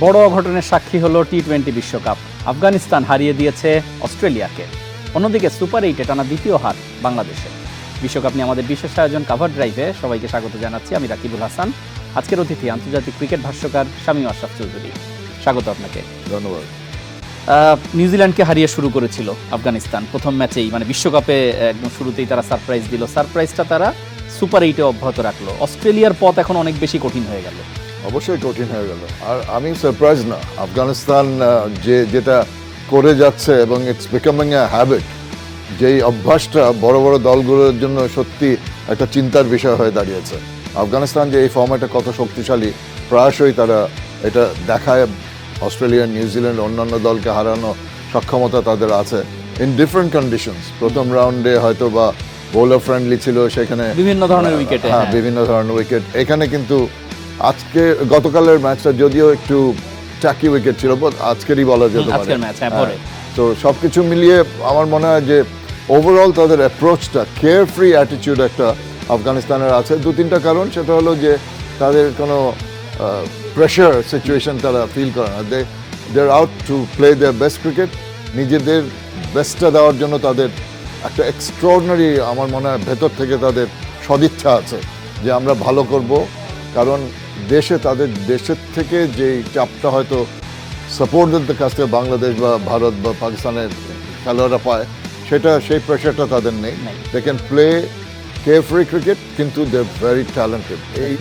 বড় অঘটনের সাক্ষী হলো টি-20 বিশ্বকাপ। আফগানিস্তান হারিয়ে দিয়েছে অস্ট্রেলিয়াকে। অন্যদিকে সুপার 8-এ টানা দ্বিতীয় হার বাংলাদেশের। বিশ্বকাপ নিয়ে আমাদের বিশেষ আয়োজন কাভার ড্রাইভে সবাইকে স্বাগত জানাচ্ছি। আমি রাকিবুল হাসান। আজকের অতিথি আন্তর্জাতিক ক্রিকেট ভাষ্যকার শামীম আশরাফ চৌধুরী। স্বাগত আপনাকে। ধন্যবাদ। নিউজিল্যান্ডকে হারিয়ে শুরু করেছিল আফগানিস্তান প্রথম ম্যাচেই, মানে বিশ্বকাপে একদম শুরুতেই তারা সারপ্রাইজ দিল। সারপ্রাইজটা তারা সুপার 8-এ অব্যাহত রাখলো। অস্ট্রেলিয়ার পথ এখন অনেক বেশি কঠিন হয়ে গেল। অবশ্যই কঠিন হয়ে গেল, আর আমি সারপ্রাইজ না। আফগানিস্তান যেটা করে যাচ্ছে এবং ইটস বিকামিং এ হ্যাবিট, যেই অভ্যাসটা বড় বড় দলগুলোর জন্য সত্যি একটা চিন্তার বিষয় হয়ে দাঁড়িয়েছে। আফগানিস্তান যে এই ফর্মেটে কত শক্তিশালী, প্রায়শই তারা এটা দেখায়। অস্ট্রেলিয়া, নিউজিল্যান্ড, অন্যান্য দলকে হারানো সক্ষমতা তাদের আছে ইন ডিফারেন্ট কন্ডিশনস। প্রথম রাউন্ডে হয়তো বা বোলার ফ্রেন্ডলি ছিল, সেখানে বিভিন্ন ধরনের উইকেট। হ্যাঁ, বিভিন্ন ধরনের উইকেট। এখানে কিন্তু আজকে গতকালের ম্যাচটা যদিও একটু চাকি উইকেট ছিল, আজকেরই বলা যেতে পারে। তো সবকিছু মিলিয়ে আমার মনে হয় যে ওভারঅল তাদের অ্যাপ্রোচটা, কেয়ার ফ্রি অ্যাটিটিউড একটা আফগানিস্তানের আছে। দু তিনটা কারণ, সেটা হলো যে তাদের কোনো প্রেশার সিচুয়েশন তারা ফিল করে না। They are out to play their best cricket. নিজেদের বেস্টটা দেওয়ার জন্য তাদের একটা এক্সট্রাঅর্ডিনারি, আমার মনে হয় ভেতর থেকে তাদের সদিচ্ছা আছে যে আমরা ভালো করব। কারণ তাদের দেশের থেকে যে চাপটা হয়তো সাপোর্টদের কাছ থেকে বাংলাদেশ বা ভারত বা পাকিস্তানের খেলোয়াড়রা পায়, সেই প্রেশারটা তাদের নেই। They can play carefree cricket, কিন্তু দে আর ভেরি ট্যালেন্টেড।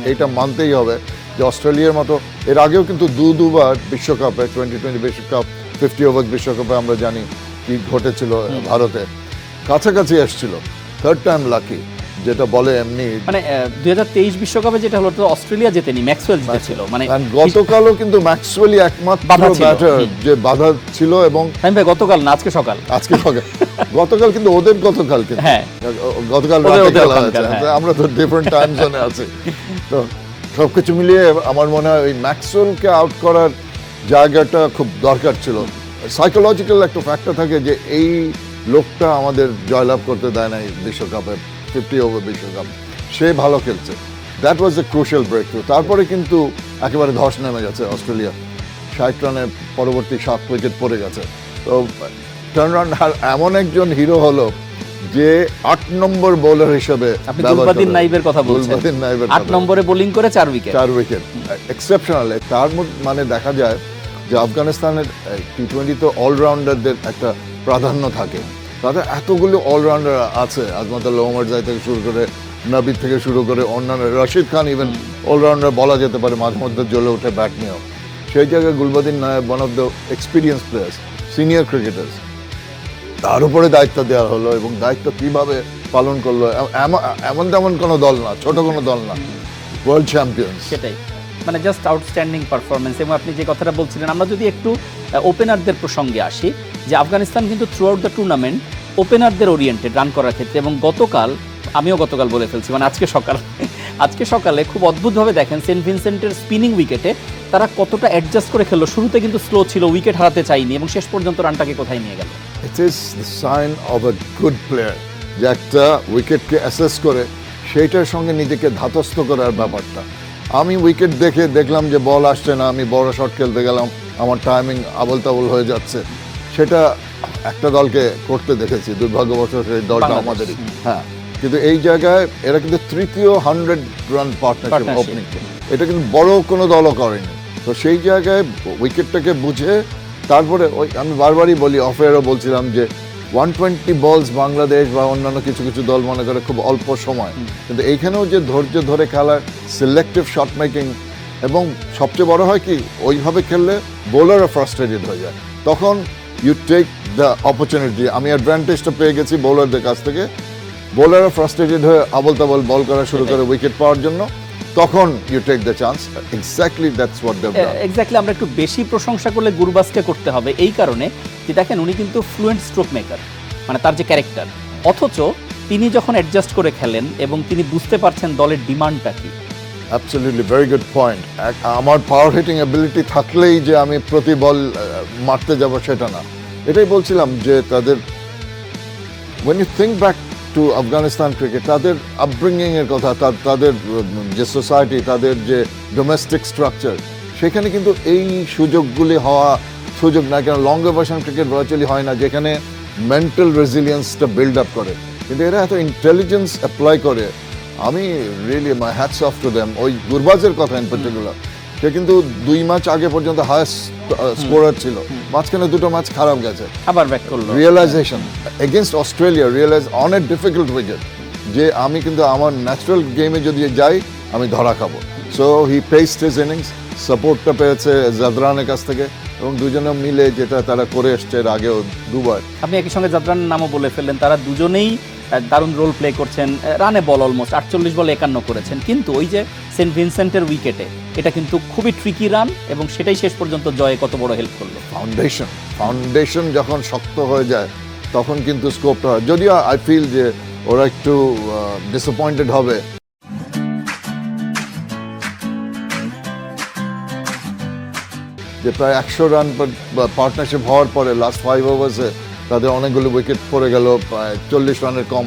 এইটা মানতেই হবে যে অস্ট্রেলিয়ার মতো এর আগেও কিন্তু দুবার বিশ্বকাপে, 2020 বিশ্বকাপ, 50 ওভার বিশ্বকাপে আমরা জানি কি ঘটেছিল। ভারতে কাছাকাছি এসেছিল, থার্ড টাইম লাকি যেটা বলে এমনি। মানে 2023 বিশ্বকাপে যেটা হলো, তো অস্ট্রেলিয়া জেতেনি, ম্যাক্সওয়েল জিতেছিল। মানে গতকালও কিন্তু ম্যাক্সওয়েলই একমাত্র ব্যাটার যে বাধা ছিল। এবং গতকাল না, আজকে সকাল গতকাল কিন্তু ওদের গতকাল কিন্তু গতকাল রাতে খেলা হয়েছে। আমরা তো ডিফারেন্ট টাইম জোনে আছি। তো সবকিছু মিলিয়ে আমার মনে হয় ওই ম্যাক্সওয়েলকে আউট করার জায়গাটা খুব দরকার ছিল। সাইকোলজিক্যাল একটা ফ্যাক্টর থাকে যে এই লোকটা আমাদের জয়লাভ করতে দেয় না বিশ্বকাপে, 50 ওভার বিশ্বকাপ। সে ভালো খেলছে, that was a crucial breakthrough. তারপরে কিন্তু একেবারে ধস নেমে গেছে অস্ট্রেলিয়া। 60 রানে পরবর্তী 7 উইকেট পড়ে গেছে। তো টার্ন রাউন্ড এমন একজন হিরো হলো যে 8 নম্বর বোলার হিসেবে গুলবাদিন নাইবের কথা বলছেন। 8 নম্বরে বোলিং করে 4 উইকেট এক্সেপশনাল। তার মানে দেখা যায় যে আফগানিস্তানের টি-20 তো অলরাউন্ডারদের একটা প্রাধান্য থাকে। তাদের এতগুলো অলরাউন্ডার আছে, আজমতুল্লাহ ওমর জাই থেকে শুরু করে, নাবিদ থেকে শুরু করে অন্যান্য, রশিদ খান ইভেন অলরাউন্ডার বলা যেতে পারে, মাঝে মধ্যে জ্বলে ওঠে ব্যাট নিয়েও। সেই জায়গায় গুলবাদিন নায়েব, one of the experience players, senior cricketers, তার উপরে দায়িত্ব দেওয়া হলো। এবং দায়িত্ব কিভাবে পালন করলো, এমন তেমন কোনো দল না, ছোট কোনো দল না, ওয়ার্ল্ড চ্যাম্পিয়ন। সেটাই, মানে জাস্ট আউটস্ট্যান্ডিং পারফরমেন্স। এবং আপনি যে কথাটা বলছিলেন, আমরা যদি একটু ওপেনারদের প্রসঙ্গে আসি, যে আফগানিস্তান কিন্তু থ্রু আউট দ্য টুর্নামেন্ট ওপেনারদের ওরিয়েন্টেড রান করার ক্ষেত্রে। এবং আমিও গতকাল বলে ফেলছি, মানে আজকে সকালে খুব অদ্ভুতভাবে দেখেন সেন্ট ভিনসেন্টের স্পিনিং উইকেটে তারা কতটা অ্যাডজাস্ট করে খেললো। শুরুতে কিন্তু স্লো ছিল, উইকেট হারাতে চাইনি, এবং শেষ পর্যন্ত রানটাকে কোথায় নিয়ে গেল। It is the sign of a good player, যে একটা উইকেটকে অ্যাসেস করে সেইটার সঙ্গে নিজেকে ধাতস্থ করার ব্যাপারটা। আমি উইকেট দেখলাম যে বল আসছে না, আমি বড় শট খেলতে গেলাম, আমার টাইমিং আবল তাবল হয়ে যাচ্ছে। সেটা একটা দলকে করতে দেখেছি, দুর্ভাগ্যবশত সেই দলটা আমাদেরই। হ্যাঁ, কিন্তু এই জায়গায় এরা কিন্তু তৃতীয় 100 রান পার্টনারশিপ ওপেনিং, এটা কিন্তু বড় কোনো দলও করেনি। তো সেই জায়গায় উইকেটটাকে বুঝে তারপরে আমি বারবারই বলি, অফ এয়ারও বলছিলাম যে 120 বলস বাংলাদেশ বা অন্যান্য কিছু কিছু দল মনে করে খুব অল্প সময়, কিন্তু এইখানেও যে ধৈর্য ধরে খেলার, সিলেক্টিভ শট মেকিং, এবং সবচেয়ে বড় হয় কি, ওইভাবে খেললে বোলারও ফ্রাস্ট্রেটেড হয়ে যায়। তখন ইউ টেক দ্য অপরচুনিটি। আমি অ্যাডভান্টেজটা পেয়ে গেছি বোলারদের কাছ থেকে। বোলারও ফ্রাস্ট্রেটেড হয়ে আবল তাবল বল করা শুরু করে উইকেট পাওয়ার জন্য, তখন you take the chance. Exactly that's what they have done. Exactly. আমরা একটু বেশি প্রশংসা করলে গুরবাজকে করতে হবে, এই কারণে যে দেখেন উনি কিন্তু ফ্লুয়েন্ট স্ট্রোক মেকার, মানে তার যে ক্যারেক্টার, অথচ তিনি যখন অ্যাডজাস্ট করে খেলেন এবং তিনি বুঝতে পারছেন দলের ডিমান্ডটা কি। Absolutely, very good point. আমার পাওয়ার হিটিং অ্যাবিলিটি থাকলেই যে আমি প্রতি বল মারতে যাব সেটা না। এটাই বলছিলাম যে তাদের, when you think back to Afghanistan cricket, তাদের আপব্রিঙ্গিং এর কথা, তাদের যে সোসাইটি, তাদের যে ডোমেস্টিক স্ট্রাকচার, সেখানে কিন্তু এই সুযোগগুলি হওয়া সুযোগ না, কেন লং ভার্সন ক্রিকেট ভার্চুয়ালি হয় না যেখানে মেন্টাল রেজিলিয়েন্সটা বিল্ড আপ করে, কিন্তু এরা এত ইন্টেলিজেন্স অ্যাপ্লাই করে। আমি really my hats off to them. ওই গুরবাজের কথা ইন পার্টিকুলার, সে কিন্তু 2 ম্যাচ আগে পর্যন্ত হায়েস্ট স্কোরার ছিল, মাঝখানে 2টো ম্যাচ খারাপ গেছে, আবার ব্যাক করলো। Realisation against Australia, realise on a difficult wicket যে আমি কিন্তু আমার ন্যাচারাল গেমে যদি যাই আমি ধরা খাবো। So he paced his innings, সাপোর্টটা পেয়েছে জাদরানের কাছ থেকে, এবং দুজনে মিলে যেটা তারা করে এসছে এর আগেও 2বার। আপনি একই সঙ্গে জাদরানের নামও বলে ফেললেন, তারা দুজনেই দারুণ রোল প্লে করছেন, রানে বল অলমোস্ট 48 বলে 51 করেছেন, কিন্তু ওই যে সেন্ট ভিনসেন্টের উইকেটে এটা কিন্তু খুবই ট্রিকি রান, এবং সেটাই শেষ পর্যন্ত জয়ে কত বড় হেল্প করলো। ফাউন্ডেশন যখন শক্ত হয়ে যায় তখন কিন্তু স্কোপটা হয়। যদিও আই ফিল যে ওরা একটু ডিসঅ্যাপয়েন্টেড হবে, যে প্রায় 100 রান পার্টনারশিপ হওয়ার পরে লাস্ট 5 ওভার্সে তাদের অনেকগুলো উইকেট পড়ে গেল, প্রায় 40 রানের কম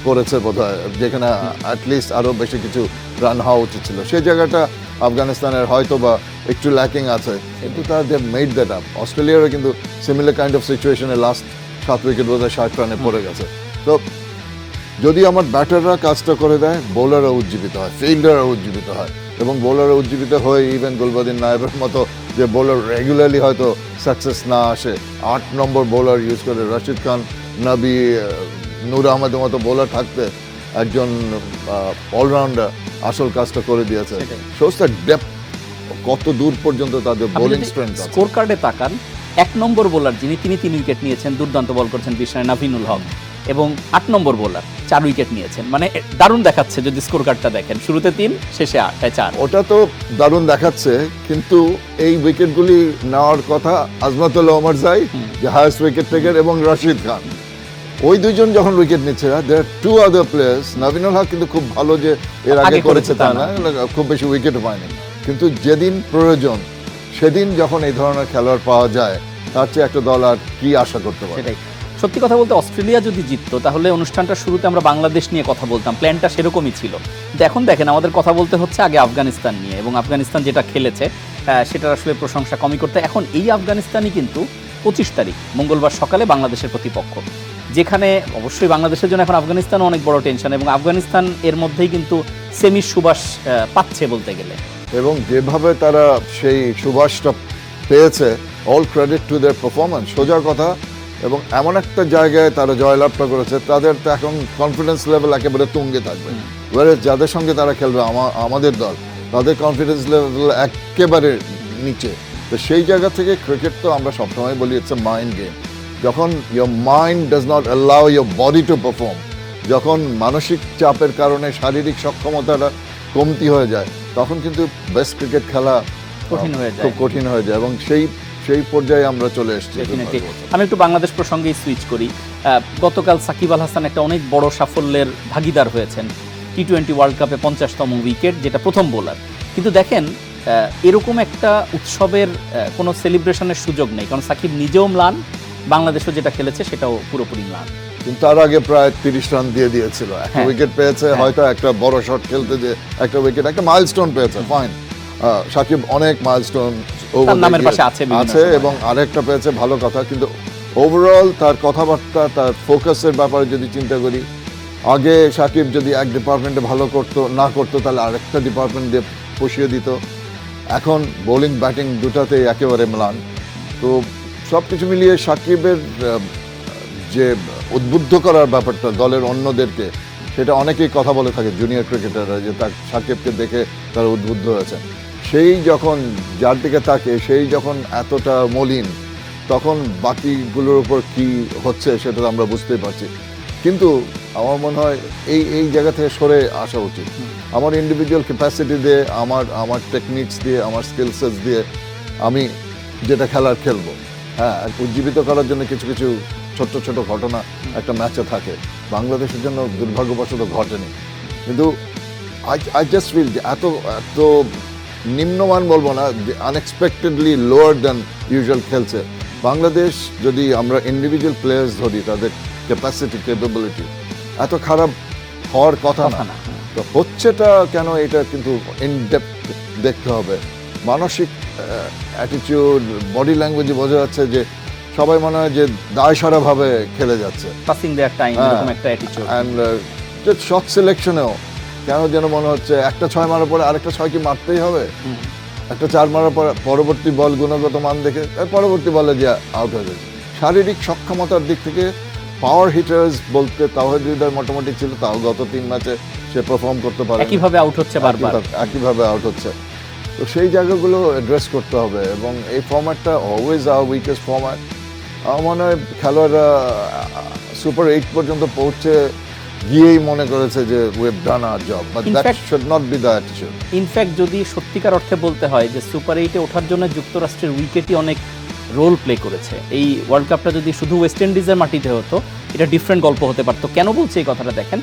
করেছে বোধহয়, যেখানে অ্যাটলিস্ট আরও বেশি কিছু রান হওয়া উচিত ছিল। সেই জায়গাটা আফগানিস্তানের হয়তো বা একটু ল্যাকিং আছে, কিন্তু তারা দে মেড দ্যাট আপ। অস্ট্রেলিয়ারও কিন্তু সিমিলার কাইন্ড অফ সিচুয়েশনে লাস্ট 7 উইকেট বোধহয় 60 রানে পড়ে গেছে। তো যদি আমার ব্যাটাররা কাজটা করে দেয়, বোলাররা উজ্জীবিত হয়, ফিল্ডাররা উজ্জীবিত হয়, এবং বোলাররা উজ্জীবিত হয়ে ইভেন গুলবাদিন নায়েবের মতো যে বোলার রেগুলারলি হয়তো সাকসেস না আসে, 8 নম্বর বোলার ইউজ করে রশিদ খান, নবী, নূর আহমেদের মতো বোলার থাকতে একজন অলরাউন্ডার আসল কাজটা করে দিয়েছে। শোস দ্য ডেপথ, কত দূর পর্যন্ত তাদের বোলিং স্ট্রেংথ। স্কোর কার্ডে তাকান, 1 নম্বর বোলার যিনি, তিনি 3 উইকেট নিয়েছেন, দুর্দান্ত বল করছেন বিশাল নাভিনুল হক, এবং 8 নম্বর বোলার 4 উইকেট নিয়েছেন। মানে দারুণ দেখাচ্ছে যদি স্কোর কার্ডটা দেখেন, শুরুতে 3, শেষে 4। ওটা তো দারুণ দেখাচ্ছে, কিন্তু এই উইকেটগুলি নেওয়ার কথা আজমাতুল্লাহ ওমরজাই, যে হায়েস্ট উইকেট টেকার, এবং রশিদ খান। ওই দুইজন যখন উইকেট নিচ্ছে, দেয়ার 2 আদার প্লেয়ার্স। নাভিনুল হক কিন্তু খুব ভালো যে এর আগে করেছে তা না, খুব বেশি উইকেট পায়নি, কিন্তু যেদিন প্রয়োজন সেদিন যখন এই ধরনের খেলোয়াড় পাওয়া যায়, তার চেয়ে একটা দল আর কি আশা করতে পারে। সেটাই সত্যি কথা বলতে, অস্ট্রেলিয়া যদি জিততো তাহলে অনুষ্ঠানটা শুরুতে আমরা বাংলাদেশ নিয়ে কথা বলতাম, প্ল্যানটা সেরকমই ছিল। কিন্তু এখন দেখেন আমাদের কথা বলতে হচ্ছে আগে আফগানিস্তান নিয়ে, এবং আফগানিস্তান যেটা খেলেছে সেটার আসলে প্রশংসা কমই করতে। এখন এই আফগানিস্তানই কিন্তু 25 তারিখ মঙ্গলবার সকালে বাংলাদেশের প্রতিপক্ষ, যেখানে অবশ্যই বাংলাদেশের জন্য এখন আফগানিস্তানও অনেক বড় টেনশন, এবং আফগানিস্তান এর মধ্যেই কিন্তু সেমির সুবাস পাচ্ছে বলতে গেলে, এবং যেভাবে তারা সেই সুবাসটা পেয়েছে, all credit to their performance, সোজা কথা। এবং এমন একটা জায়গায় তারা জয়লাভটা করেছে, তাদের তো এখন কনফিডেন্স লেভেল একেবারে তুঙ্গে থাকবে। এবারে যাদের সঙ্গে তারা খেলবে, আমাদের দল, তাদের কনফিডেন্স লেভেল একেবারে নিচে। তো সেই জায়গা থেকে ক্রিকেট তো আমরা সবসময় বলি ইটস এ মাইন্ড গেম। যখন your mind does not allow your body to perform, যখন মানসিক চাপের কারণে শারীরিক সক্ষমতাটা কমতি হয়ে যায়, তখন কিন্তু বেস্ট ক্রিকেট খেলা খুব কঠিন হয়ে যায়, এবং সেই পর্যায়ে আমরা চলে এসেছি। আমি একটু বাংলাদেশ প্রসঙ্গেই সুইচ করি। গতকাল সাকিব আল হাসান একটা অনেক বড় সাফল্যের ভাগিদার হয়েছেন, টি-20 ওয়ার্ল্ড কাপে 50তম উইকেট, যেটা প্রথম বোলার। কিন্তু দেখেন এরকম একটা উৎসবের কোনো সেলিব্রেশনের সুযোগ নেই, কারণ সাকিব নিজেও ম্লান, বাংলাদেশও যেটা খেলেছে সেটাও পুরোপুরি ম্লান। কিন্তু তার আগে প্রায় 30 রান দিয়ে দিয়েছিল, একটা উইকেট পেয়েছে, হয়তো একটা বড় শট খেলতে যে একটা উইকেট, একটা মাইলস্টোন পেয়েছে, ফাইন। সাকিব অনেক মাইলস্টোন নামের পাশে আছে, এবং আরেকটা পেয়েছে, ভালো কথা। কিন্তু ওভারঅল তার কথাবার্তা, তার ফোকাসের ব্যাপারে যদি চিন্তা করি, আগে সাকিব যদি এক ডিপার্টমেন্টে ভালো না করতো, তাহলে আরেকটা ডিপার্টমেন্ট দিয়ে পুষিয়ে দিত। এখন বোলিং ব্যাটিং দুটাতেই একেবারে ম্লান। তো সব কিছু মিলিয়ে সাকিবের যে উদ্বুদ্ধ করার ব্যাপারটা দলের অন্যদেরকে, সেটা অনেকেই কথা বলে থাকে জুনিয়র ক্রিকেটাররা, যে তার সাকিবকে দেখে তারা উদ্বুদ্ধ হয়েছে। সেই যখন যার দিকে তাকে, সেই যখন এতটা মলিন, তখন বাকিগুলোর উপর কি হচ্ছে সেটা আমরা বুঝতেই পারছি। কিন্তু আমার মনে হয় এই জায়গা থেকে সরে আসা উচিত। আমার ইন্ডিভিজুয়াল ক্যাপাসিটি দিয়ে, আমার টেকনিক্স দিয়ে, আমার স্কিলসেস দিয়ে আমি যেটা খেলার খেলবো। হ্যাঁ, উজ্জীবিত করার জন্য কিছু কিছু ছোট্ট ছোট ঘটনা একটা ম্যাচে থাকে, বাংলাদেশের জন্য দুর্ভাগ্যবশত ঘটেনি। কিন্তু আই জাস্ট ফিল যে এত নিম্নমান বলবো না, আনএক্সপেক্টেডলি লোয়ার দ্যান ইউজুয়াল খেলছে বাংলাদেশ। যদি আমরা ইন্ডিভিজুয়াল প্লেয়ার্স ধরি, তাদের ক্যাপাসিটি, ক্যাপাবিলিটি এত খারাপ হওয়ার কথা না। তো হচ্ছেটা কেন, এটা কিন্তু ইন ডেপথ দেখতে হবে। মানসিক অ্যাটিটিউড, বডি ল্যাঙ্গুয়েজে বোঝা যাচ্ছে যে সবাই মনে হয় যে দায়সারাভাবে খেলে যাচ্ছে। পাসিং দেয়ার টাইম এরকম একটা অ্যাটিটিউড। অ্যান্ড শট সিলেকশনেও কেন যেন মনে হচ্ছে একটা 6 মারার পরে আরেকটা 6 কি মারতেই হবে, একটা 4 মারার পর পরবর্তী বল গুণগত মান দেখে পরবর্তী বলে যে আউট হয়ে যাচ্ছে। শারীরিক সক্ষমতার দিক থেকে পাওয়ার হিটার্স বলতে তাওহিদ হৃদয় মোটামুটি ছিল, তাও গত 3 ম্যাচে সে পারফর্ম করতে পারে, একইভাবে আউট হচ্ছে বারবার, একইভাবে আউট হচ্ছে। তো সেই জায়গাগুলো অ্যাড্রেস করতে হবে এবং এই ফরম্যাটটা অলওয়েজ আওয়ার উইকেস্ট ফরম্যাট। আমার মনে হয় খেলোয়াড়রা সুপার 8 পর্যন্ত পৌঁছে গিয়েই মনে করেছে যে we have done hour job, but that should not be the attitude. In fact যদি সত্যিকার অর্থে বলতে হয় যে সুপার 8-এ ওঠার জন্য যুক্তরাষ্ট্রের উইকেটই অনেক রোল প্লে করেছে। এই ওয়ার্ল্ড কাপটা যদি শুধু ওয়েস্ট ইন্ডিজের মাটিতে হতো এটা ডিফারেন্ট গল্প হতে পারতো। কেন বলছি এই কথাটা দেখেন,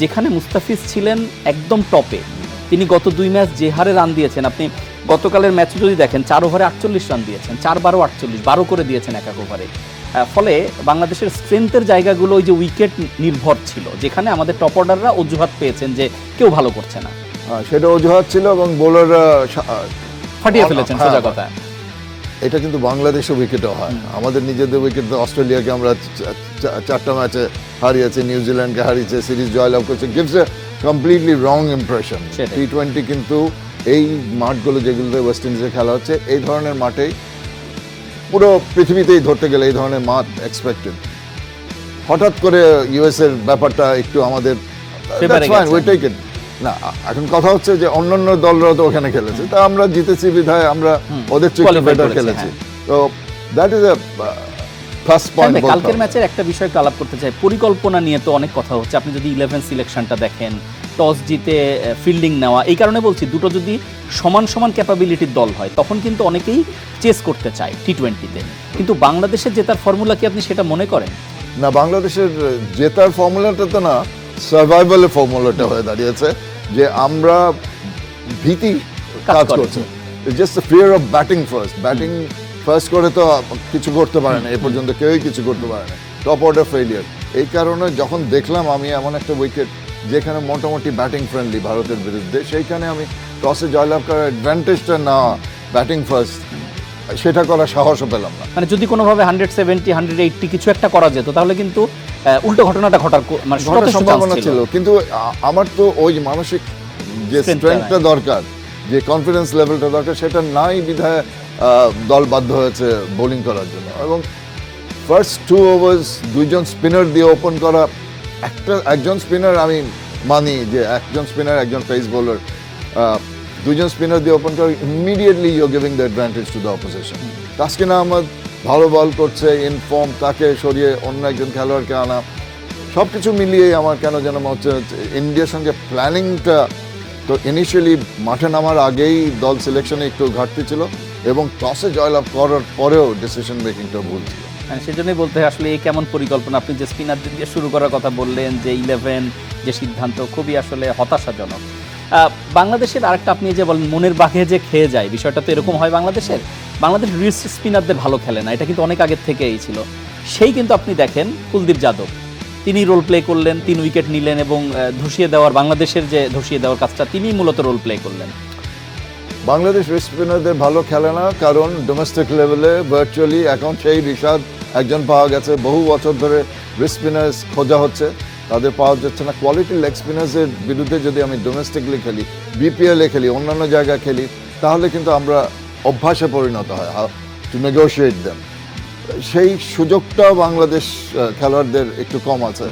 যেখানে মুস্তাফিজ ছিলেন একদম টপে, তিনি গত 2 ম্যাচ যে হারে রান দিয়েছেন, আপনি গতকালের ম্যাচে যদি দেখেন 4 ওভারে 48 রান দিয়েছেন, 4-12 48, 12 করে দিয়েছেন এক ওভারে। ফলে বাংলাদেশের স্ট্রেংথের জায়গাগুলো ওই যে উইকেট নির্ভর ছিল, যেখানে আমাদের টপ অর্ডাররা অজুহাত পেয়েছেন যে কেউ ভালো করছে না, সেটা অজুহাত ছিল এবং বোলাররা ফাটিয়ে ফেলেছেন সোজা কথা। এটা কিন্তু বাংলাদেশের উইকেটও হয়, আমাদের নিজেদের উইকেট। অস্ট্রেলিয়াকে আমরা 4টা ম্যাচে হারিয়েছি, নিউজিল্যান্ডকে হারিয়েছে, সিরিজ জয়লাভ করছে, gives a completely wrong impression. T20 কিন্তু এই মাঠগুলো যেগুলোতে ওয়েস্ট ইন্ডিজে খেলা হচ্ছে, এই ধরনের মাঠেই পুরো পৃথিবীতেই ধরতে গেলে এই ধরনের মাঠ এক্সপেক্টেড। হঠাৎ করে ইউএস এর ব্যাপারটা একটু আমাদের না, এখন কথা হচ্ছে যে অন্যান্য দলরা তো ওখানে খেলেছে, তা আমরা জিতেছি বিধায় আমরা ওদের চেয়ে বেটার খেলেছি। তো that is a plus point. কালকের ম্যাচের একটা বিষয় একটু আলাপ করতে চাই, পরিকল্পনা নিয়ে তো অনেক কথা হচ্ছে। আপনি যদি 11 সিলেকশনটা দেখেন, টস জিতে ফিল্ডিং নেওয়া, এই কারণে বলছি দুটো যদি সমান সমান ক্যাপাবিলিটির দল হয় তখন কিন্তু অনেকেই চেস করতে চায় টি20-তে। কিন্তু বাংলাদেশের জেতার ফর্মুলা কি আপনি সেটা মনে করেন? না, বাংলাদেশের জেতার ফর্মুলাটা তো না, সার্ভাইভালের ফর্মুলাটা হয়ে দাঁড়িয়েছে যে আমরা ভীতি কাজ করছে, just the fear of batting first. Batting first করে তো কিছু করতে পারে না, এ পর্যন্ত কেউই কিছু করতে পারে না, টপ অর্ডার ফেলিয়ার। এই কারণে যখন দেখলাম আমি এমন একটা উইকেট যেখানে মোটামুটি ব্যাটিং ফ্রেন্ডলি ভারতের বিরুদ্ধে, সেইখানে আমি টসে জয়লাভ করার অ্যাডভান্টেজটা না ব্যাটিং ফার্স্ট, সেটা করার সাহসও পেলাম না। মানে যদি কোনোভাবে 170 180 কিছু একটা করা যেত তাহলে কিন্তু উল্টো ঘটনাটা ঘটার মানে সম্ভাবনা ছিল। কিন্তু আমার তো ওই মানসিক যে স্ট্রেংথটা দরকার, যে কনফিডেন্স লেভেলটা দরকার, সেটা নাই বিধায় দল বাধ্য হয়েছে বোলিং করার জন্য। এবং ফার্স্ট 2 ওভার্স 2জন স্পিনার দিয়ে ওপেন করা, একজন স্পিনার আমি মানি যে একজন স্পিনার একজন পেস বোলার, 2জন স্পিনার দিয়ে ওপেন করে immediately you giving the advantage to the opposition. Taskin Ahmed ভালো বল করছে, ইনফর্ম, তাকে সরিয়ে অন্য একজন খেলোয়াড়কে আনা, সব কিছু মিলিয়ে আমার কেন যেন মনে হচ্ছে ইন্ডিয়ার সঙ্গে প্ল্যানিংটা তো ইনিশিয়ালি মাঠে নামার আগেই দল সিলেকশনে একটু ঘাটতি ছিল এবং টসে জয়লাভ করার পরেও ডিসিশন মেকিংটা ভুল ছিল। সেজন্যই বলতে হয় আসলে এই কেমন পরিকল্পনা। আপনি যে স্পিনারদের দিয়ে শুরু করার কথা বললেন, যে 11 যে সিদ্ধান্ত, খুবই আসলে হতাশাজনক। বাংলাদেশের আরেকটা আপনি যে বলেন মনের বাঘে যে খেয়ে যায়, বিষয়টা তো এরকম হয় বাংলাদেশের রিস্ট স্পিনারদের ভালো খেলে না, এটা কিন্তু অনেক আগের থেকেই ছিল। সেই কিন্তু আপনি দেখেন কুলদীপ যাদব, তিনি রোল প্লে করলেন, 3 উইকেট নিলেন এবং ধসিয়ে দেওয়ার, বাংলাদেশের যে ধসিয়ে দেওয়ার কাজটা তিনি মূলত রোল প্লে করলেন। বাংলাদেশ রিস্ট স্পিনারদের ভালো খেলে না কারণ ডোমেস্টিক লেভেলে ভার্চুয়ালি এখন সেই রিশাদ একজন পাওয়া গেছে, বহু বছর ধরে রিস্ট স্পিনার্স খোঁজা হচ্ছে, তাদের পাওয়া যাচ্ছে না। কোয়ালিটি লেগ স্পিনার্সের বিরুদ্ধে যদি আমি ডোমেস্টিকলি খেলি, বিপিএলে খেলি, অন্যান্য জায়গায় খেলি, তাহলে কিন্তু আমরা অভ্যাসে পরিণত হয় টু নেগোশিয়েট দেম। সেই সুযোগটা বাংলাদেশ খেলোয়াড়দের একটু কম আছে।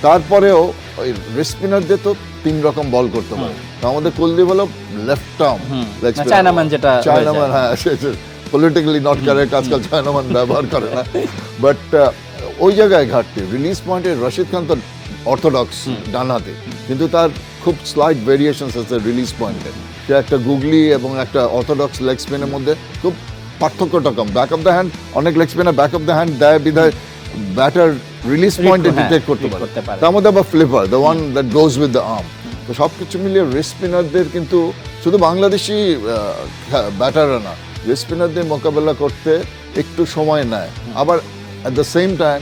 তারপরেও ওই রিস্ট স্পিনারদের তো 3 রকম বল করতে পারে। তো আমাদের কুলদীপ হলো লেফট আর্ম চায়নাম্যান, যেটা চায়নাম্যান, হ্যাঁ পলিটিক্যালি নট কারেক্ট, আজকাল চায়নাম্যান ব্যবহার করে না, বাট ওই জায়গায় ঘাটতি। রিলিজ পয়েন্টে রশিদ খান তো অর্থোডক্স ডানহাতে, কিন্তু তার খুব স্লাইট ভেরিয়েশনস আছে রিলিজ পয়েন্টে। সে একটা গুগলি এবং একটা অর্থোডক্স লেগ স্পিনের মধ্যে খুব পার্থক্যটা কম। ব্যাক অফ দ্য হ্যান্ড, অনেক leg spinner back of the hand দেয় বিধায় ব্যাটার রিলিজ পয়েন্টে ডিটেক্ট করতে পারে। তার মধ্যে আবার flipper, the one that goes with the arm. তো সব কিছু মিলিয়ে রিস্ট স্পিনারদের কিন্তু শুধু বাংলাদেশি ব্যাটাররা না, রিস্ট স্পিনারদের মোকাবেলা করতে একটু সময় নেয়। আবার অ্যাট দ্য সেম টাইম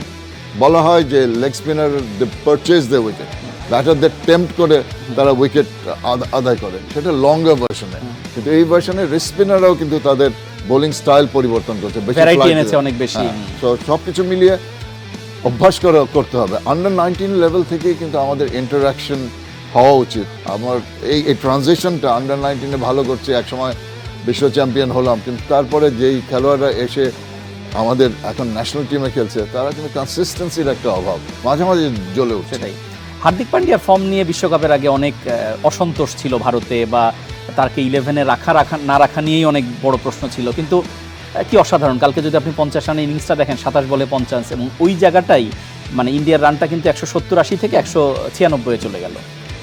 বলা হয় যে leg spinner they purchase the wicket, ব্যাটারদের টেম্পট করে তারা উইকেট আদায় করে, সেটা লঙ্গার ভার্সনে। কিন্তু এই ভার্সনে রিস্ক স্পিনাররাও কিন্তু তাদের বোলিং স্টাইল পরিবর্তন করছে, ভ্যারাইটি এনেছে অনেক বেশি। তো সবকিছু মিলিয়ে অভ্যাস করতে হবে। আন্ডার 19 লেভেল থেকেই কিন্তু আমাদের ইন্টারাকশন হওয়া উচিত। আমার এই ট্রানজিশনটা আন্ডার 19-এ ভালো করছে, একসময় বিশ্ব চ্যাম্পিয়ন হলাম, কিন্তু তারপরে যেই খেলোয়াড়রা এসে আমাদের এখন ন্যাশনাল টিমে খেলছে তারা কিন্তু কনসিস্টেন্সির একটা অভাব, মাঝে মাঝে জ্বলে উঠছে। সেটাই। হার্দিক পান্ডিয়ার ফর্ম নিয়ে বিশ্বকাপের আগে অনেক অসন্তোষ ছিল ভারতে, বা তাকে 11-এ রাখা না রাখা নিয়েই অনেক বড় প্রশ্ন ছিল। কিন্তু কি অসাধারণ, কালকে যদি আপনি 50 রানের ইনিংসটা দেখেন, 27 বলে 50, এবং ওই জায়গাটাই মানে ইন্ডিয়ার রানটা কিন্তু 170-80 থেকে 196-এ চলে গেল।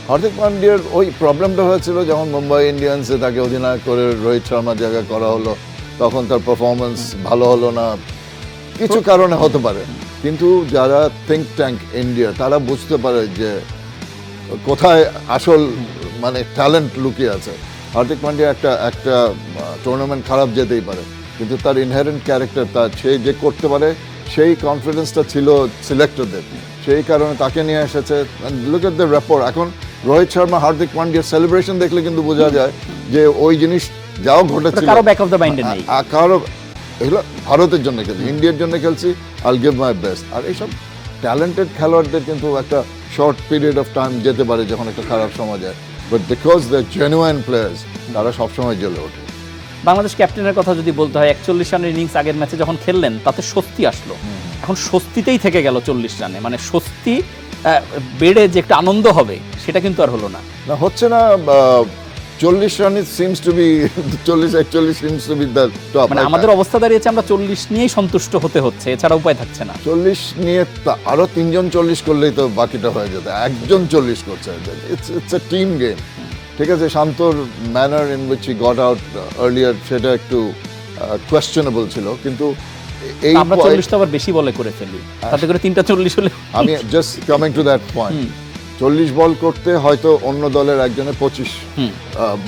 হার্দিক পান্ডিয়ার ওই প্রবলেমটা হয়েছিল যখন মুম্বাই ইন্ডিয়ান্সে তাকে অধিনায়ক করে রোহিত শর্মার জায়গায় করা হলো, তখন তার পারফরমেন্স ভালো হলো না, কিছু কারণে হতে পারে। কিন্তু যারা থিঙ্ক ট্যাঙ্ক ইন্ডিয়া তারা বুঝতে পারে যে কোথায় আসল মানে ট্যালেন্ট লুকিয়ে আছে। হার্দিক পান্ডিয়া একটা টুর্নামেন্ট খারাপ যেতেই পারে, কিন্তু তার ইনহেরেন্ট ক্যারেক্টার, সে যে করতে পারে সেই কনফিডেন্সটা ছিল সিলেক্টরদের, সেই কারণে তাকে নিয়ে এসেছে। Look at the rapport. এখন রোহিত শর্মা হার্দিক পান্ডিয়ার সেলিব্রেশন দেখলে কিন্তু বোঝা যায় যে ওই জিনিস যাও ঘটেছিল কারো ব্যাক অফ দ্য মাইন্ডে নেই, কারো এগুলো ভারতের জন্য খেলছি, ইন্ডিয়ার জন্য খেলছি, আইল গিভ মাই বেস্ট। আর এইসব ট্যালেন্টেড খেলোয়াড়দের কিন্তু একটা শর্ট পিরিয়ড অফ টাইম যেতে পারে যখন একটা খারাপ সময় যায়, but because the genuine players তারা সবসময় জ্বলে ওঠে। বাংলাদেশ ক্যাপ্টেনের কথা যদি বলতে হয়, 41 রানের ইনিংস আগের ম্যাচে যখন খেললেন তাতে স্বস্তি আসলো, এখন স্বস্তিতেই থেকে গেল 40 রানে। মানে স্বস্তি বেড়ে যে একটা আনন্দ হবে সেটা কিন্তু আর হলো না, হচ্ছে না। 40 run seems to be 40-41 seems to be the top. মানে আমাদের অবস্থা দাঁড়িয়েছে আমরা 40 নিয়েই সন্তুষ্ট হতে হচ্ছে, এছাড়া উপায় থাকছে না। 40 নিয়ে আরো 3 জন 40 করলেই তো বাকিটা হয়ে যেত, একজন 40 করছে। It's a team game. ঠিক আছে, শান্তর manner in which he got out earlier সেটা একটু কোয়েশ্চেনেবল ছিল, কিন্তু এই আমরা 40 তো আবার বেশি বলে করে ফেলি, তাতে করে 3টা 40 হলে। আমি just coming to that point, 40 বল করতে হয়তো অন্য দলের একজনের 25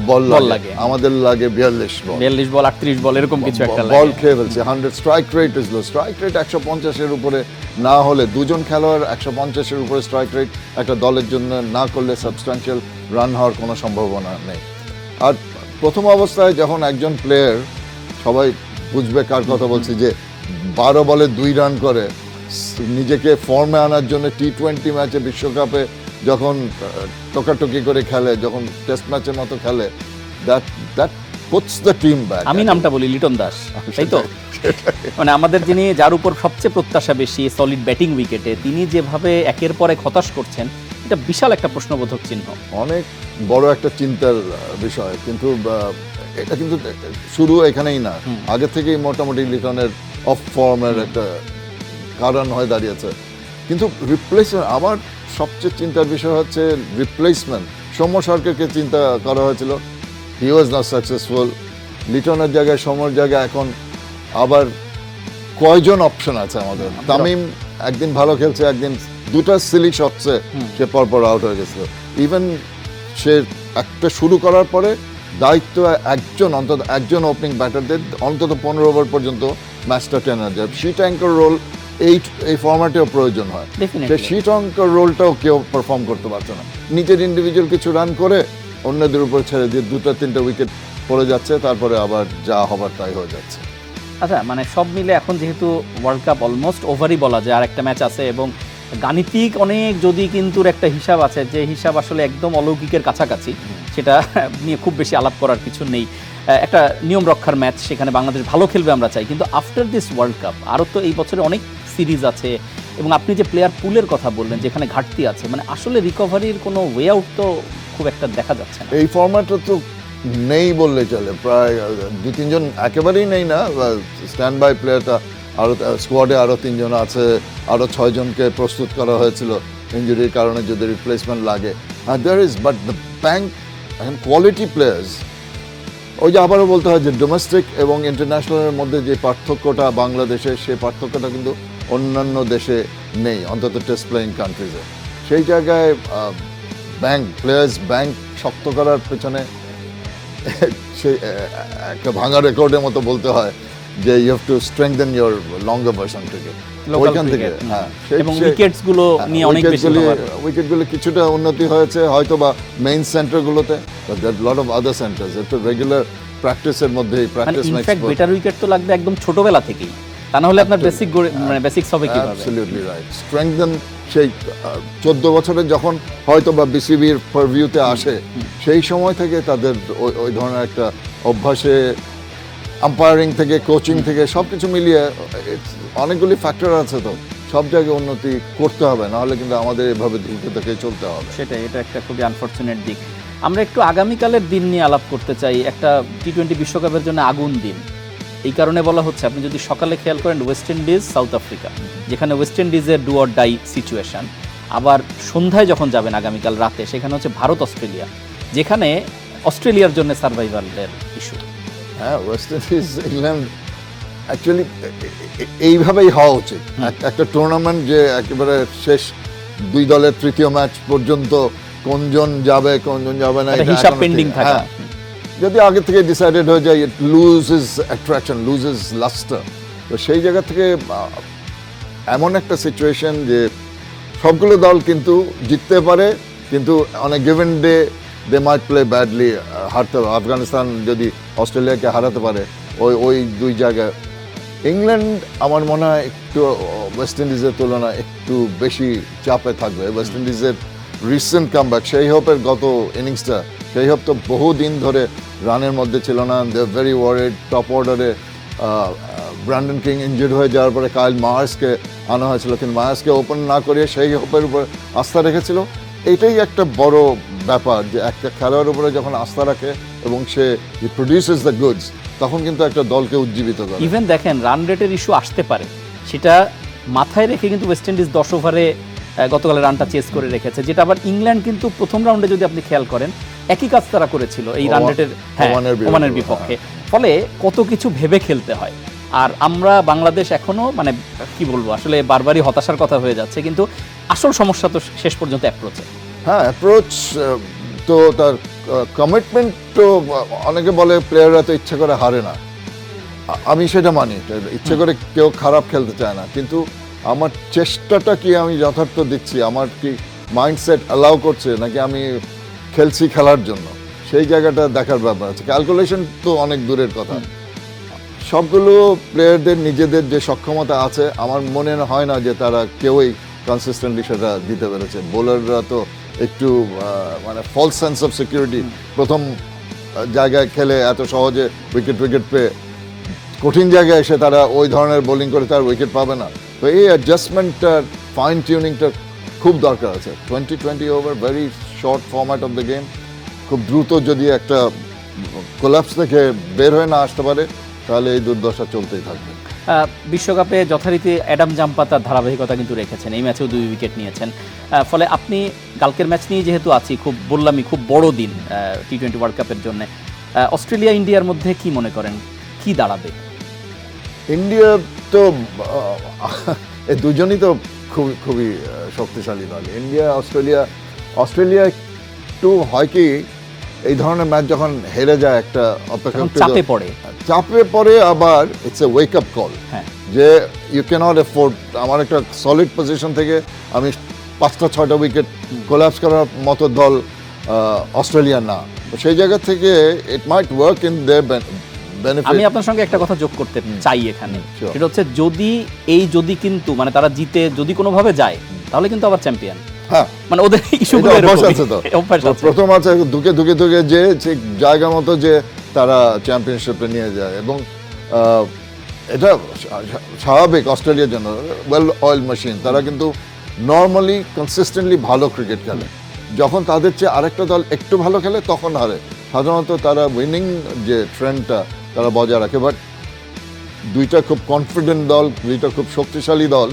বল লাগে, আমাদের লাগে 42 বল, 42 বল 38 বল এরকম কিছু একটা লাগে। বল খেয়ে ফেলছে। 100 strike rate is low. Strike rate 150-এর উপরে না হলে, দুজন খেলোয়াড় 150-এর উপরে স্ট্রাইক রেট একটা দলের জন্য না করলে সাবস্ট্যান্সিয়াল রান হওয়ার কোনো সম্ভাবনা নেই। আর প্রথম অবস্থায় যখন একজন প্লেয়ার, সবাই বুঝবে কার কথা বলছি, যে 12 বলে 2 রান করে নিজেকে ফর্মে আনার জন্য টি20 ম্যাচে বিশ্বকাপে যখন টোকাটুকি করে খেলে, যখন টেস্ট ম্যাচের মতো খেলে, that puts the team back. আমি নামটা বলি লিটন দাস, তাই তো? মানে আমাদের যিনি, যার উপর সবচেয়ে প্রত্যাশা বেশি সলিড ব্যাটিং উইকেটে, তিনি যেভাবে একের পর এক হতাশ করছেন, এটা বিশাল একটা প্রশ্নবোধক চিহ্ন, অনেক বড় একটা চিন্তার বিষয়। কিন্তু এটা কিন্তু শুরু এখানেই না, আগে থেকেই মোটামুটি লিটনের অফ ফর্মের একটা কারণ হয়ে দাঁড়িয়েছে। কিন্তু রিপ্লেসমেন্ট, আমার সবচেয়ে চিন্তার বিষয় হচ্ছে রিপ্লেসমেন্ট। সৌম্য সরকারকে চিন্তা করা হয়েছিল, হি ওয়াজ নট সাকসেসফুল। লিটনের জায়গায়, সৌম্যর জায়গায় এখন আবার কয়জন অপশন আছে আমাদের? তামিম একদিন ভালো খেলছে, একদিন দুটা সিলি শটসে সে পরপর আউট হয়ে গেছিল। ইভেন সে একটা শুরু করার পরে দায়িত্ব অন্তত একজন ওপেনিং ব্যাটারদের অন্তত 15 ওভার পর্যন্ত ম্যাচটা টেনে যায়। শিট অ্যাঙ্কর রোল এই ফরম্যাটেও প্রয়োজন হয়। সেই শিট অ্যাঙ্কর রোলটাও কেউ পারফর্ম করতে পারছে না। নিজের ইন্ডিভিজুয়াল কিছু রান করে অন্যদের উপর ছেড়ে দিয়ে 2-3টা উইকেট পড়ে যাচ্ছে, তারপরে আবার যা হবার তাই হয়ে যাচ্ছে। আচ্ছা, মানে সব মিলে এখন যেহেতু ওয়ার্ল্ড কাপ অলমোস্ট ওভারই বলা যায়, আর একটা ম্যাচ আছে, এবং গাণিতিক অনেক যদি কিন্তু একটা হিসাব আছে, যে হিসাব আসলে একদম অলৌকিকের কাছাকাছি, সেটা নিয়ে খুব বেশি আলাপ করার কিছু নেই। একটা নিয়ম রক্ষার ম্যাচ, সেখানে বাংলাদেশ ভালো খেলবে আমরা চাই, কিন্তু আফটার দিস ওয়ার্ল্ড কাপ আরও তো এই বছরে অনেক সিরিজ আছে, এবং আপনি যে প্লেয়ার পুলের কথা বললেন যেখানে ঘাটতি আছে, মানে আসলে রিকভারির কোনো ওয়ে আউট তো খুব একটা দেখা যাচ্ছে না। এই ফরম্যাটটা তো নেই বললে চলে, প্রায় 2-3 জন একেবারেই নেই না। স্ট্যান্ড বাই প্লেয়ারটা আরও স্কোয়াডে আরও 3 জন আছে, আরও 6 জনকে প্রস্তুত করা হয়েছিল ইঞ্জুরির কারণে যদি রিপ্লেসমেন্ট লাগে। There is, but the bank এখন কোয়ালিটি প্লেয়ার্স, ওই যে আবারও বলতে হয় যে ডোমেস্টিক এবং ইন্টারন্যাশনালের মধ্যে যে পার্থক্যটা বাংলাদেশে, সেই পার্থক্যটা কিন্তু অন্যান্য দেশে নেই, অন্তত টেস্ট প্লেয়িং কান্ট্রিজে। সেই জায়গায় প্লেয়ার্স ব্যাংক শক্ত করার পেছনে সেই একটা ভাঙা রেকর্ডের মতো বলতে হয় যে you have to strengthen your longer version cricket. ওইখান থেকে হ্যাঁ এবং উইকেটস গুলো নিয়ে অনেক বেশি উইকেটগুলো কিছুটা উন্নতি হয়েছে হয়তো বা মেইন সেন্টারগুলোতে, but there lot of other centres. এটা রেগুলার প্র্যাকটিসের মধ্যে practice makes perfect. Better wicket তো লাগবে একদম ছোটবেলা থেকেই, তা না হলে আপনার বেসিক্স হবে কিভাবে? Absolutely right. স্ট্রেংথেন সেই 14 বছরের যখন হয়তো বা বিসিবির পারভিউতে আসে সেই সময় থেকে তাদের ওই ধরনের একটা অভ্যাসে আম্পায়ারিং থেকে কোচিং থেকে সব কিছু মিলিয়ে অনেকগুলি ফ্যাক্টর আছে, তো সব জায়গায় উন্নতি করতে হবে, নাহলে কিন্তু আমাদের এভাবে ধুলতে থেকে চলতে হবে। সেটাই, এটা একটা খুবই আনফরচুনেট দিক। আমরা একটু আগামীকালের দিন নিয়ে আলাপ করতে চাই। একটা টি-20 বিশ্বকাপের জন্য আগুন দিন, এই কারণে বলা হচ্ছে, আপনি যদি সকালে খেয়াল করেন ওয়েস্ট ইন্ডিজ সাউথ আফ্রিকা, যেখানে ওয়েস্ট ইন্ডিজের ডু অর ডাই সিচুয়েশন, আবার সন্ধ্যায় যখন যাবেন আগামীকাল রাতে, সেখানে হচ্ছে ভারত অস্ট্রেলিয়া, যেখানে অস্ট্রেলিয়ার জন্য সার্ভাইভালের ইস্যু। হ্যাঁ, ওয়েস্ট ইন্ডিজ ইংল্যান্ড অ্যাকচুয়ালি এইভাবেই হওয়া উচিত। একটা টুর্নামেন্ট যে একেবারে শেষ 2 দলের তৃতীয় ম্যাচ পর্যন্ত কোনজন যাবে কোনজন যাবে না এটা হিসাব পেন্ডিং থাকে। যদি আগে থেকে ডিসাইডেড হয়ে যায়, ইট লুজেস অ্যাট্রাকশন, লুজেস লাস্টার। তো সেই জায়গা থেকে এমন একটা সিচুয়েশন যে সবগুলো দল কিন্তু জিততে পারে, কিন্তু on a given day they might play badly, হারতে হবে। আফগানিস্তান যদি অস্ট্রেলিয়াকে হারাতে পারে ওই 2 জায়গায়, ইংল্যান্ড আমার মনে হয় একটু ওয়েস্ট ইন্ডিজের তুলনায় একটু বেশি চাপে থাকবে। ওয়েস্ট ইন্ডিজের রিসেন্ট কামব্যাক, সেই হোপের গত ইনিংসটা, সেই হোপ তো বহুদিন ধরে রানের মধ্যে ছিল না, দে ভেরি ওয়ারিড। টপ অর্ডারে ব্র্যান্ডন কিং ইনজুর্ড হয়ে যাওয়ার পরে কাইল মার্সকে আনা হয়েছিল, কিন্তু মার্সকে ওপেন না করিয়ে সেই হোপের উপর আস্থা রেখেছিল। এইটাই একটা বড় ব্যাপার, যে একটা খেলোয়াড়ের উপরে যখন আস্থা রাখে এবং সে প্রডিউসেস দ্য গুডস, তখন কিন্তু একটা দলকে উজ্জীবিত করে। ইভেন দেখেন রান রেটের ইস্যু আসতে পারে, সেটা মাথায় রেখে কিন্তু ওয়েস্ট ইন্ডিজ 10 ওভারে গতকালে রানটা চেস করে রেখেছে, যেটা আবার ইংল্যান্ড কিন্তু প্রথম রাউন্ডে যদি আপনি খেয়াল করেন একই কাজ তারা করেছিল এই রান রেটের ওমানের বিপক্ষে। ফলে কত কিছু ভেবে খেলতে হয়। আর আমরা বাংলাদেশ এখনো মানে কি বলবো, আসলে বারবারই হতাশার কথা হয়ে যাচ্ছে, কিন্তু আসল সমস্যা তো শেষ পর্যন্ত অ্যাপ্রোচে। হ্যাঁ, অ্যাপ্রোচ তো তার কমিটমেন্ট তো অনেকে বলে প্লেয়াররা তো ইচ্ছে করে হারে না, আমি সেটা মানি, ইচ্ছে করে কেউ খারাপ খেলতে চায় না, কিন্তু আমার চেষ্টাটা কি আমি যথার্থ দিচ্ছি, আমার কি মাইন্ডসেট অ্যালাউ করছে, নাকি আমি খেলছি খেলার জন্য, সেই জায়গাটা দেখার ব্যাপার আছে। ক্যালকুলেশন তো অনেক দূরের কথা। সবগুলো প্লেয়ারদের নিজেদের যে সক্ষমতা আছে, আমার মনে হয় না যে তারা কেউই কনসিস্টেন্টলি সেটা দিতে পেরেছে। বোলাররা তো একটু মানে ফলস সেন্স অফ সিকিউরিটি, প্রথম জায়গায় খেলে এত সহজে উইকেট পেয়ে কঠিন জায়গায় এসে তারা ওই ধরনের বোলিং করে তার উইকেট পাবে না। তো এই অ্যাডজাস্টমেন্টটার ফাইন টিউনিংটা খুব দরকার আছে। 20 over, very short format of the game, খুব দ্রুত যদি একটা কোলাপস থেকে বের হয়ে না আসতে পারে, তাহলে এই দুর্দশা চলতেই থাকবে। বিশ্বকাপে যথারীতি অ্যাডাম জাম্পা তার ধারাবাহিকতা কিন্তু রেখেছেন, এই ম্যাচেও 2 উইকেট নিয়েছেন। ফলে আপনি কালকের ম্যাচ নিয়ে যেহেতু আছি, খুব বললামই খুব বড় দিন টি-20 ওয়ার্ল্ড কাপের জন্য, অস্ট্রেলিয়া ইন্ডিয়ার মধ্যে কি মনে করেন, কি দাঁড়াবে? ইন্ডিয়া তো এই দুজনই তো খুবই শক্তিশালী দল। ইন্ডিয়া অস্ট্রেলিয়া একটু হয় কি, এই ধরনের ম্যাচ যখন হেরে যায় একটা অপেক্ষা চাপে পড়ে, আবার it's a wake up call, যে ইউ ক্যানট এফোর্ড। আমার একটা সলিড পজিশন থেকে আমি 5-6টা উইকেট কোলাপস করার মতো দল অস্ট্রেলিয়া না। সেই জায়গা থেকে ইট মাইট ওয়ার্ক ইন দেয়ার বেনিফিট। আমি আপনার সঙ্গে একটা কথা যোগ করতে চাই এখানে, সেটা হচ্ছে যদি কিন্তু মানে তারা জিতে যদি কোনোভাবে যায়, তাহলে কিন্তু আবার চ্যাম্পিয়ন। হ্যাঁ, মানে ওদের ইস্যুগুলো আছে তো, প্রথম আছে ধুকে যে ঠিক জায়গা মতো যে তারা চ্যাম্পিয়নশিপে নিয়ে যায়, এবং এটা স্বাভাবিক অস্ট্রেলিয়ার জন্য। ওয়েল অয়েল মেশিন, তারা কিন্তু নর্মালি কনসিস্টেন্টলি ভালো ক্রিকেট খেলে। যখন তাদের চেয়ে আরেকটা দল একটু ভালো খেলে তখন হারে। সাধারণত তারা উইনিং যে ট্রেন্ডটা তারা বজায় রাখে। বাট দুইটা খুব কনফিডেন্ট দল, দুইটা খুব শক্তিশালী দল,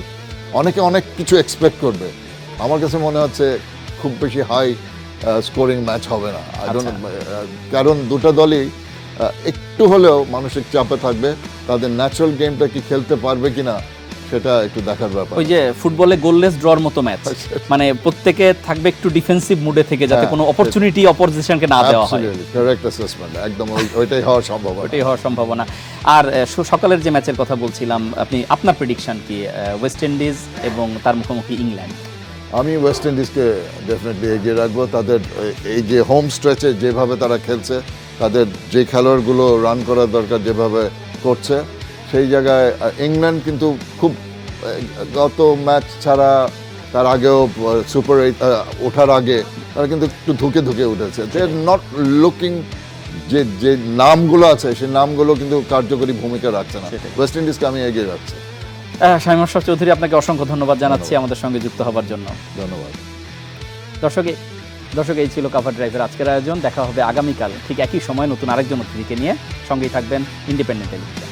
অনেকে অনেক কিছু এক্সপেক্ট করবে। আমার কাছে মনে হচ্ছে খুব বেশি হাই স্কোরিং ম্যাচ হবে না। কারণ দুটো দলই একটু হলেও মানসিক চাপে থাকবে, তাদের ন্যাচারাল গেমটা কি খেলতে পারবে কিনা সেটা একটু দেখার ব্যাপার। ওই যে ফুটবলে গোললেস ড্রর মতো ম্যাচ, মানে প্রত্যেকে থাকবে একটু ডিফেন্সিভ মুডে থেকে, যাতে কোনো অপরচুনিটি অপোজিশনকে না দেওয়া হয়। কারেক্ট অ্যাসেসমেন্ট, একদম ওইটাই হওয়ার সম্ভাবনা। ওইটাই হওয়ার সম্ভাবনা। আর সকালের যে ম্যাচের কথা বলছিলাম, আপনার প্রেডিকশন কি ওয়েস্ট ইন্ডিজ এবং তার মুখোমুখি ইংল্যান্ড? আমি ওয়েস্ট ইন্ডিজকে ডেফিনেটলি এগিয়ে রাখবো। তাদের এই যে হোম স্ট্রেচে যেভাবে তারা খেলছে, তাদের যে খেলোয়াড়গুলো রান করার দরকার যেভাবে করছে, সেই জায়গায় ইংল্যান্ড কিন্তু খুব গত ম্যাচ ছাড়া তার আগেও সুপার 8 ওঠার আগে তারা কিন্তু একটু ধুকে ধুকে উঠেছে। দে আর নট লুকিং, যে নামগুলো আছে সেই নামগুলো কিন্তু কার্যকরী ভূমিকা রাখছে না। ওয়েস্ট ইন্ডিজকে আমি এগিয়ে রাখছি। শামীম আশরাফ চৌধুরী, আপনাকে অসংখ্য ধন্যবাদ জানাচ্ছি আমাদের সঙ্গে যুক্ত হবার জন্য। ধন্যবাদ। দর্শক, এই ছিল কভার ড্রাইভের আজকের আয়োজন। দেখা হবে আগামীকাল ঠিক একই সময় নতুন আরেকজন অতিথিকে নিয়ে। সঙ্গেই থাকবেন ইন্ডিপেন্ডেন্ট টেলিভিশন।